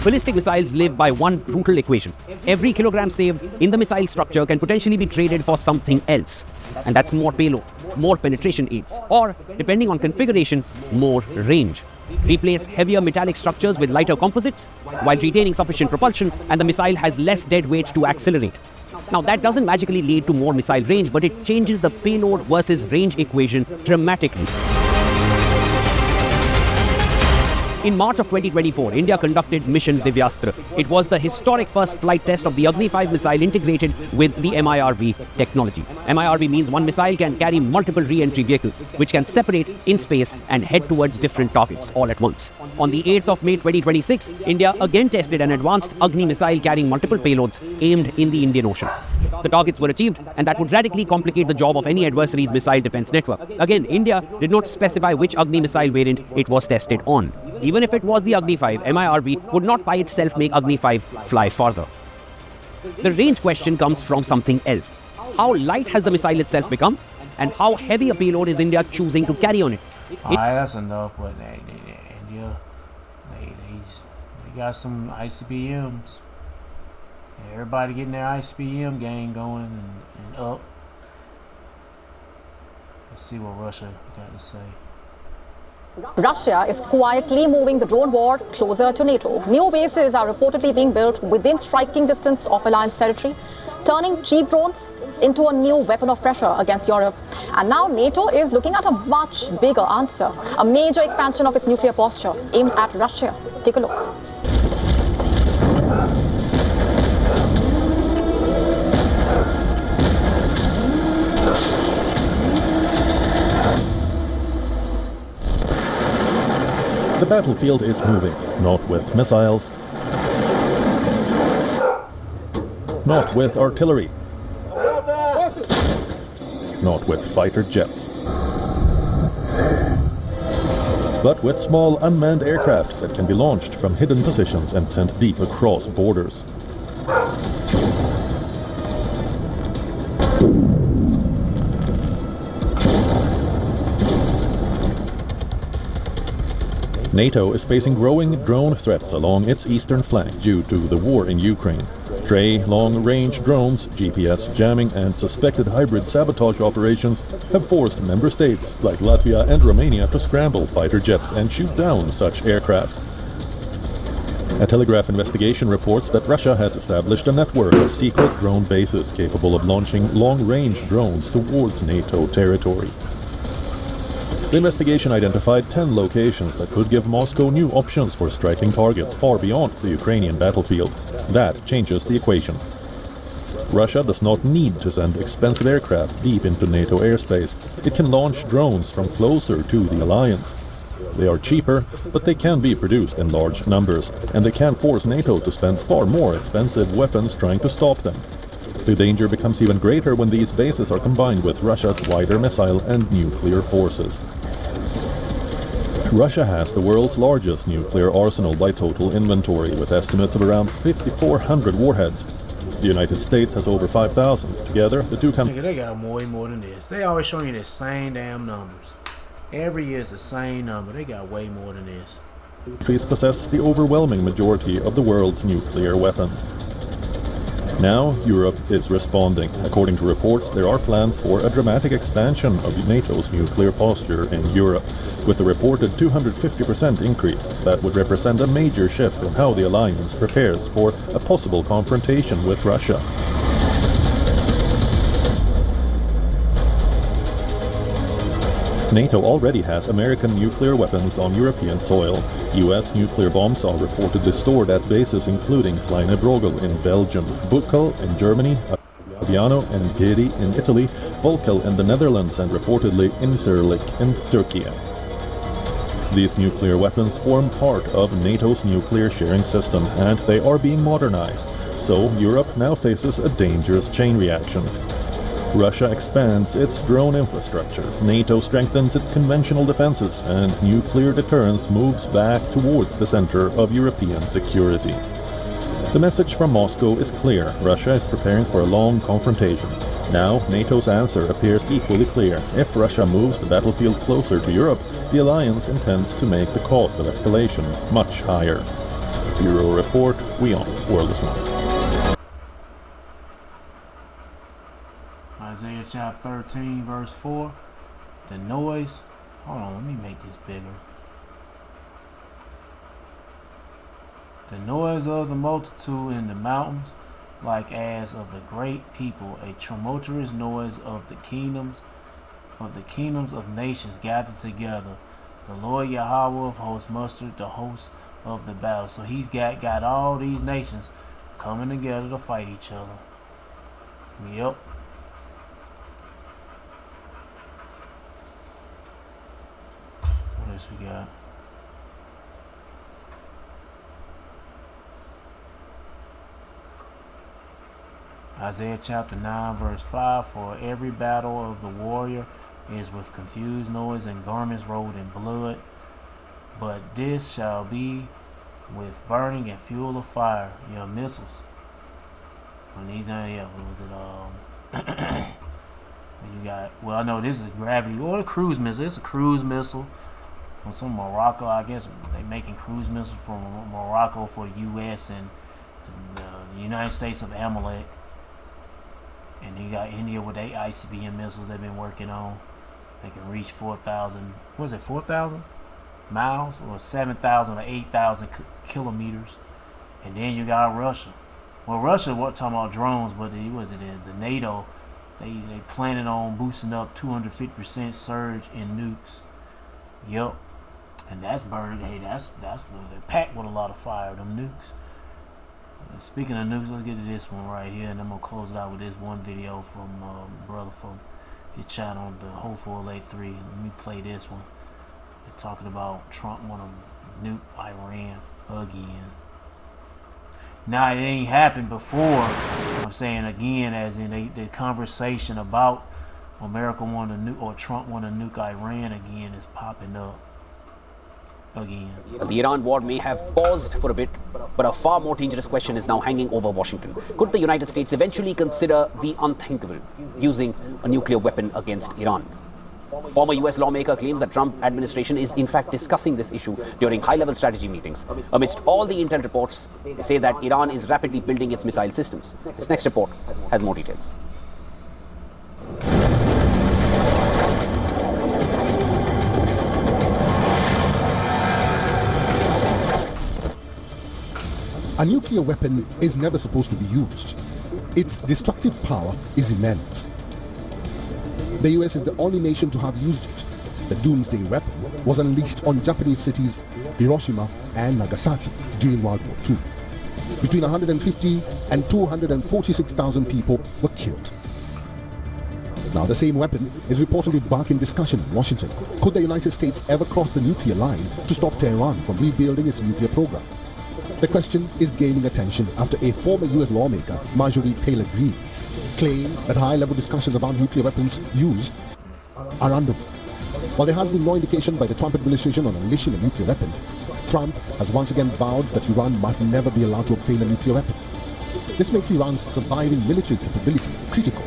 Ballistic missiles live by one brutal equation. Every kilogram saved in the missile structure can potentially be traded for something else. And that's more payload, more penetration aids, or, depending on configuration, more range. Replace heavier metallic structures with lighter composites while retaining sufficient propulsion, and the missile has less dead weight to accelerate. Now, that doesn't magically lead to more missile range, but it changes the payload versus range equation dramatically. In March of 2024, India conducted Mission Divyastra. It was the historic first flight test of the Agni 5 missile integrated with the MIRV technology. MIRV means one missile can carry multiple re-entry vehicles, which can separate in space and head towards different targets all at once. On the 8th of May 2026, India again tested an advanced Agni missile carrying multiple payloads aimed in the Indian Ocean. The targets were achieved, and that would radically complicate the job of any adversary's missile defense network. Again, India did not specify which Agni missile variant it was tested on. Even if it was the Agni 5, MIRV would not by itself make Agni 5 fly farther. The range question comes from something else. How light has the missile itself become? And how heavy a payload is India choosing to carry on it? Alright, that's enough, but India, they got some ICBMs. Everybody getting their ICBM game going and up. Let's see what Russia got to say. Russia is quietly moving the drone war closer to NATO. New bases are reportedly being built within striking distance of alliance territory, turning cheap drones into a new weapon of pressure against Europe. And now NATO is looking at a much bigger answer, a major expansion of its nuclear posture aimed at Russia. Take a look. The battlefield is moving, not with missiles, not with artillery, not with fighter jets, but with small unmanned aircraft that can be launched from hidden positions and sent deep across borders. NATO is facing growing drone threats along its eastern flank due to the war in Ukraine. Stray, long-range drones, GPS jamming and suspected hybrid sabotage operations have forced member states like Latvia and Romania to scramble fighter jets and shoot down such aircraft. A Telegraph investigation reports that Russia has established a network of secret drone bases capable of launching long-range drones towards NATO territory. The investigation identified 10 locations that could give Moscow new options for striking targets far beyond the Ukrainian battlefield. That changes the equation. Russia does not need to send expensive aircraft deep into NATO airspace. It can launch drones from closer to the alliance. They are cheaper, but they can be produced in large numbers, and they can force NATO to spend far more expensive weapons trying to stop them. The danger becomes even greater when these bases are combined with Russia's wider missile and nuclear forces. Russia has the world's largest nuclear arsenal by total inventory, with estimates of around 5,400 warheads. The United States has over 5,000. Together, the two countries... They got way more than this. They always showing you the same damn numbers. Every year is the same number. They got way more than this. Countries possess the overwhelming majority of the world's nuclear weapons. Now, Europe is responding. According to reports, there are plans for a dramatic expansion of NATO's nuclear posture in Europe, with a reported 250% increase. That would represent a major shift in how the alliance prepares for a possible confrontation with Russia. NATO already has American nuclear weapons on European soil. US nuclear bombs are reportedly stored at bases including Kleine Brogel in Belgium, Buchel in Germany, Aviano and Gedi in Italy, Volkel in the Netherlands, and reportedly Incirlik in Turkey. These nuclear weapons form part of NATO's nuclear sharing system, and they are being modernized. So Europe now faces a dangerous chain reaction. Russia expands its drone infrastructure, NATO strengthens its conventional defenses, and nuclear deterrence moves back towards the center of European security. The message from Moscow is clear. Russia is preparing for a long confrontation. Now, NATO's answer appears equally clear. If Russia moves the battlefield closer to Europe, the alliance intends to make the cost of escalation much higher. Bureau Report, WION, World is One. Isaiah chapter 13, verse 4. The noise. Hold on, let me make this bigger. The noise of the multitude in the mountains, like as of the great people, a tumultuous noise of the kingdoms of nations gathered together. The Lord Yahweh of hosts mustered the hosts of the battle. So he's got all these nations coming together to fight each other. Yep. What else we got? Isaiah chapter 9 verse 5. For every battle of the warrior is with confused noise and garments rolled in blood. But this shall be with burning and fuel of fire. Your missiles. When these what was it? You got, well, I know this is gravity or a cruise missile. It's a cruise missile from some Morocco. I guess they making cruise missiles from Morocco for the U.S. and the United States of Amalek. And you got India with their ICBM missiles they've been working on. They can reach 4,000. What is it? 4,000 miles or 7,000 or 8,000 kilometers. And then you got Russia. Well, Russia wasn't talking about drones, but the NATO. They planning on boosting up 250% surge in nukes. Yup. And that's burning. Hey, that's they're packed with a lot of fire. Them nukes. Speaking of nukes, let's get to this one right here, and I'm gonna close it out with this one video from brother from his channel, the Hopeful83. Let me play this one. They're talking about Trump want to nuke Iran again. Now it ain't happened before. I'm saying again, as in the conversation about America want to nuke or Trump want to nuke Iran again is popping up again. The Iran war may have paused for a bit, but a far more dangerous question is now hanging over Washington. Could the United States eventually consider the unthinkable, using a nuclear weapon against Iran? Former US lawmaker claims that Trump administration is in fact discussing this issue during high-level strategy meetings. Amidst all the intel reports, they say that Iran is rapidly building its missile systems. This next report has more details. A nuclear weapon is never supposed to be used. Its destructive power is immense. The US is the only nation to have used it. The doomsday weapon was unleashed on Japanese cities Hiroshima and Nagasaki during World War II. Between 150 and 246,000 people were killed. Now the same weapon is reportedly back in discussion in Washington. Could the United States ever cross the nuclear line to stop Tehran from rebuilding its nuclear program? The question is gaining attention after a former US lawmaker, Marjorie Taylor Greene, claimed that high-level discussions about nuclear weapons use are underway. While there has been no indication by the Trump administration on unleashing a nuclear weapon, Trump has once again vowed that Iran must never be allowed to obtain a nuclear weapon. This makes Iran's surviving military capability critical.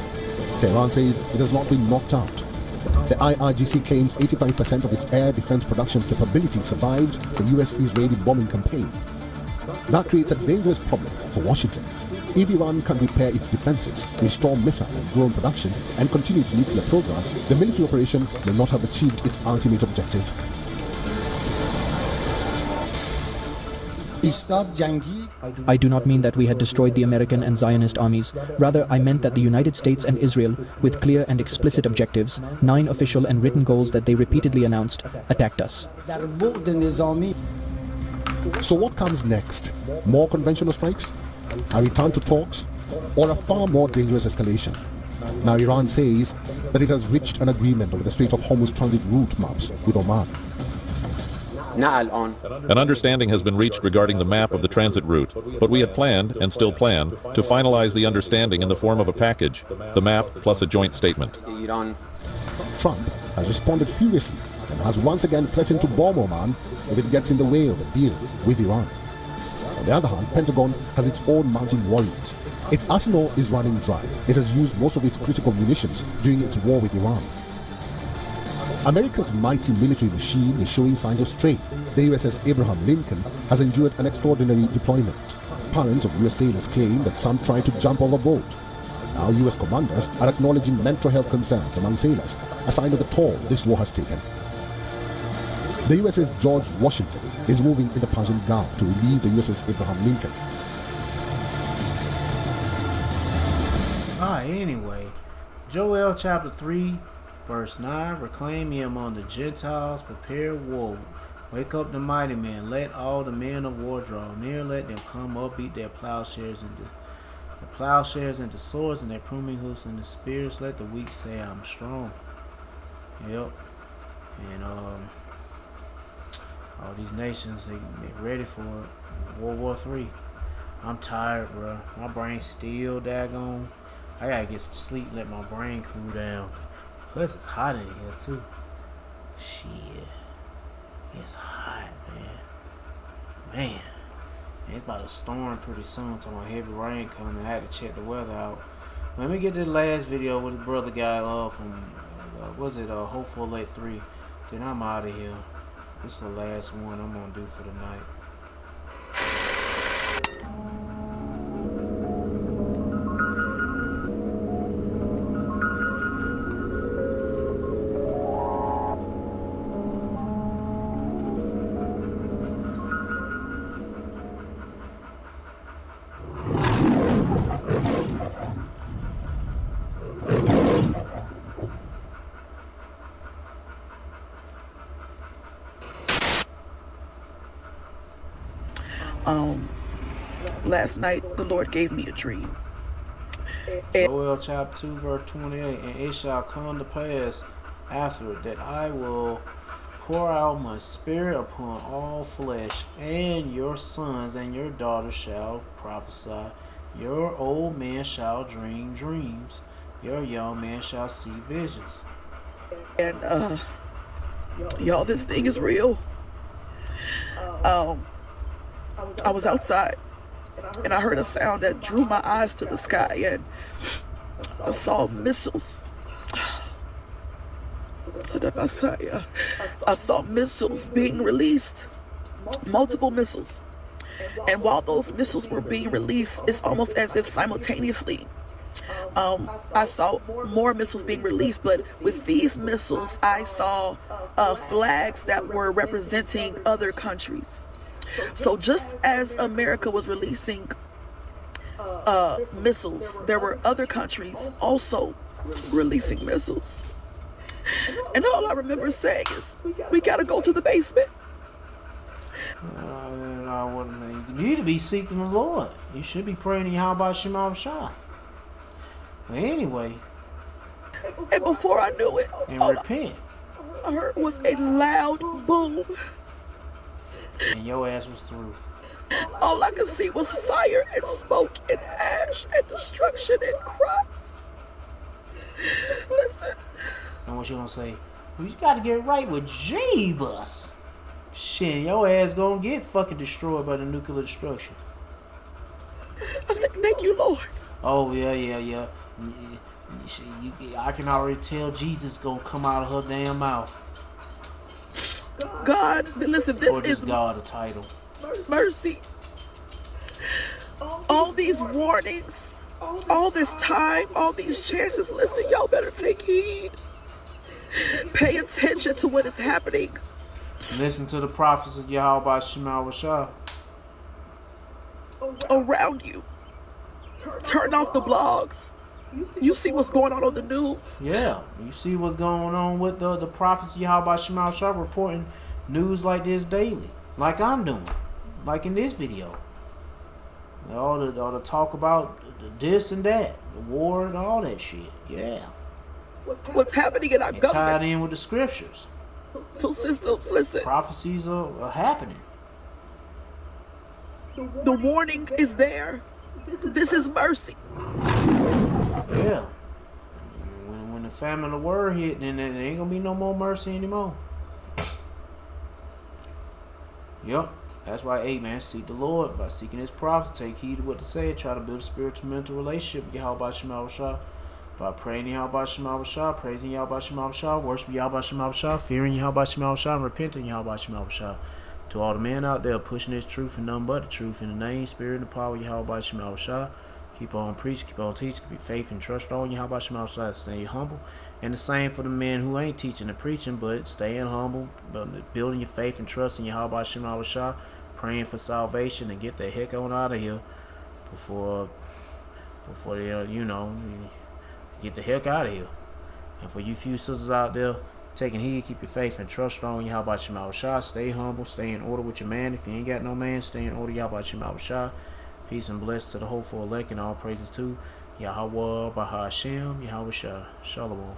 Tehran says it has not been knocked out. The IRGC claims 85% of its air defense production capability survived the US-Israeli bombing campaign. That creates a dangerous problem for Washington. If Iran can repair its defenses, restore missile and drone production, and continue its nuclear program, the military operation may not have achieved its ultimate objective. I do not mean that we had destroyed the American and Zionist armies. Rather, I meant that the United States and Israel, with clear and explicit objectives, 9 official and written goals that they repeatedly announced, attacked us. So what comes next? More conventional strikes? A return to talks? Or a far more dangerous escalation? Now Iran says that it has reached an agreement over the Strait of Hormuz transit route maps with Oman. An understanding has been reached regarding the map of the transit route, but we had planned, and still plan, to finalize the understanding in the form of a package, the map plus a joint statement. Trump has responded furiously and has once again threatened to bomb Oman if it gets in the way of a deal with Iran. On the other hand, Pentagon has its own mountain warriors. Its arsenal is running dry. It has used most of its critical munitions during its war with Iran. America's mighty military machine is showing signs of strain. The USS Abraham Lincoln has endured an extraordinary deployment. Parents of US sailors claim that some tried to jump overboard. Now US commanders are acknowledging mental health concerns among sailors, a sign of the toll this war has taken. The USS George Washington is moving in the Persian Gulf to relieve the USS Abraham Lincoln. Anyway, Joel chapter 3, verse 9, reclaim ye among the Gentiles, prepare war. Wake up the mighty men, let all the men of war draw near, let them come up, beat their plowshares into swords and their pruning hooks into spears. Let the weak say, I'm strong. Yep. And all these nations, they ready for it. World War III. I'm tired, bro. My brain's still daggone. I gotta get some sleep, let my brain cool down. Plus it's hot in here too. Shit. It's hot, man. It's about to storm pretty soon. Talking about heavy rain coming. I had to check the weather out. Let me get the last video with the brother got from Hopeful Late 3. Then I'm out of here. This is the last one I'm gonna do for the night. Last night the Lord gave me a dream. Joel chapter 2 verse 28, and it shall come to pass after that I will pour out my spirit upon all flesh, and your sons and your daughters shall prophesy, your old men shall dream dreams, your young men shall see visions. And y'all, this thing is real. I was outside and I heard a sound that drew my eyes to the sky, and I saw missiles. I saw missiles being released, multiple missiles. And while those missiles were being released, it's almost as if simultaneously I saw more missiles being released, but with these missiles I saw flags that were representing other countries. So just as America was releasing missiles, there were other countries also releasing missiles. And all I remember saying is, we gotta go to the basement. You need to be seeking the Lord. You should be praying to Yahweh Shema Shah. But anyway. And before I knew it, and repent. I heard was a loud boom. And your ass was through. All I could see was fire and smoke and ash and destruction and cries. Listen. And what you gonna say? We just gotta get right with Jeebus. Shit, your ass gonna get fucking destroyed by the nuclear destruction. I said, thank you, Lord. Oh, yeah. I can already tell Jesus gonna come out of her damn mouth. God, listen, this is God a title. Mercy. All these warnings, all this time, all these chances. Listen, y'all better take heed. Pay attention to what is happening. Listen to the prophets of Yahweh Shema Shah. Around you. Turn off the blogs. You see what's going on the news. Yeah, you see what's going on with the prophets of Yahweh Shema Shah reporting news like this daily. Like I'm doing. Like in this video. All the talk about this and that. The war and all that shit. Yeah. What's happening in our government. Tied in with the scriptures. So systems, listen. Prophecies are happening. The warning is there. This is mercy. Yeah. When the famine of the word hit, then there ain't gonna be no more mercy anymore. Yep. That's why, hey man, seek the Lord by seeking His prophets. Take heed to what to say. Try to build a spiritual mental relationship with Yahweh Shema Shah by praying to Yahweh Shema Shah, praising Yahweh Shema Shah, worshiping Yahweh Shema Shah, fearing Yahweh Shema Shah, and repenting Yahweh Shema Shah. To all the men out there pushing this truth and nothing but the truth in the name, spirit, and the power of Yahweh Shema Shah. Keep on preaching, keep on teaching, keep faith and trust on Yahweh Shema Shah. Stay humble. And the same for the men who ain't teaching and preaching, but staying humble, building your faith and trust in Yahweh Shema Shah, praying for salvation, and get the heck on out of here before they, get the heck out of here. And for you few sisters out there, taking heed, keep your faith and trust on Yahweh Shema Shah. Stay humble, stay in order with your man. If you ain't got no man, stay in order Yahweh Shema Shah. Peace and bless to the hopeful elect, and all praises to Yahweh Bahashem, Yahweh Shah. Shalom.